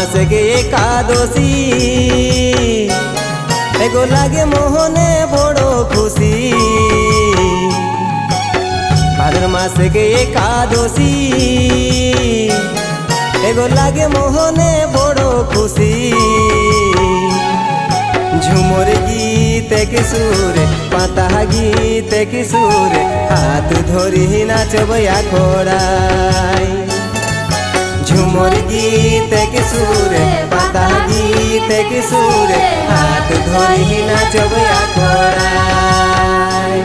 मासे के एकादशी एगो लागे मोहने बड़ो खुशी। भाद्र मासे के एकादशी एगो लागे मोहने बड़ो खुशी। झुमर गीत के सुर पाता गीत के सुर हाथ धरी नाचबया खोड़ाई। झुमर गीत के सुर पाता गीत के सुर हाथ धरी नाचबया खोड़ाई।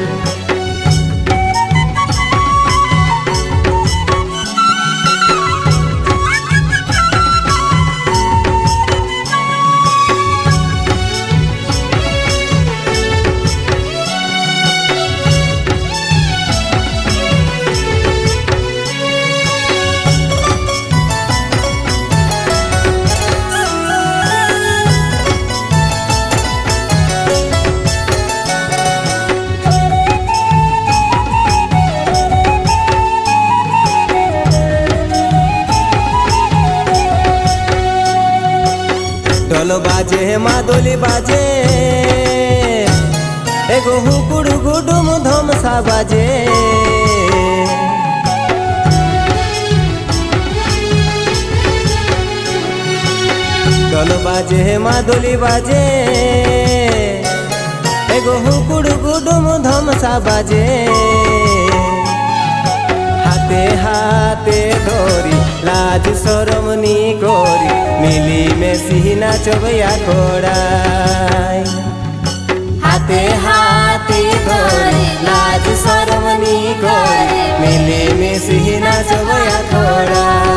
ढोल बाजे मादोली बाजे एगो हुकुड़ गुडुम धमसा बाजे। ढोल बाजे मादोली बाजे एगो हुकुड़ गुडुम धमसा बाजे। हाथे हाथे धोरी लाज शरम नी कोरी मिली में सिही नाचबया खोड़ाई। हाथे हाथे धोरी लाज शरम नी कोरी मिली में सिही नाचबया खोड़ाई।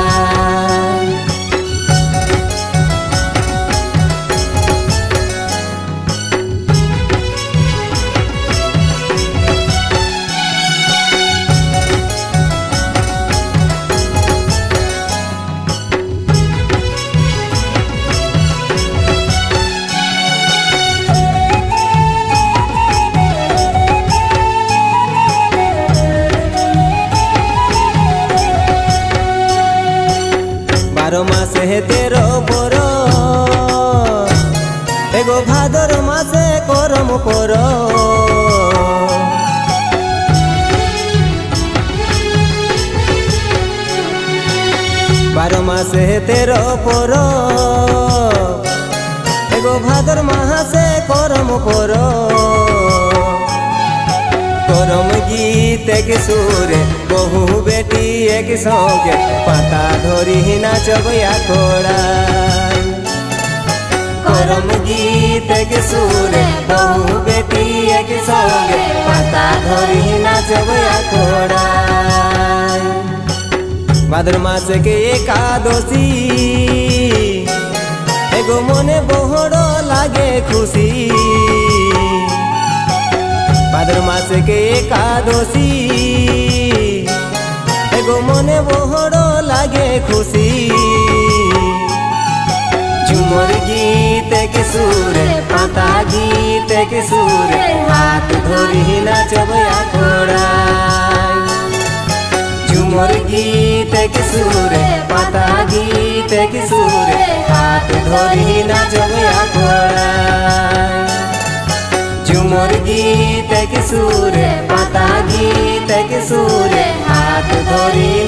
बारो मासे है तेरो पोरो एगो भादर मासे करम करो। बारो मासे है तेरो पोरो एगो भादर मासे करम करो। करम गीत के सुर बहु बेटी एक संगे पाता धरी नाचबया खोड़ाई। करम गीत के सुर बहु बेटी एक संगे पाता धरी नाचबया खोड़ाई। भाद्र मास के एकादशी एगो मने बहड़ो लागे खुशी। भाद्र मास के एकादशी एगो मने बहड़ो लागे खुशी। झुमर गीत के सुर पाता गीत के सुर हाथ धरी नाचबया खोड़ाई। झुमर गीत के सुर पाता गीत के सुर हाथ धरी नाचबया खोड़ाई। झुमर गीत के सुर पाता गीत के सुर हाथ धरी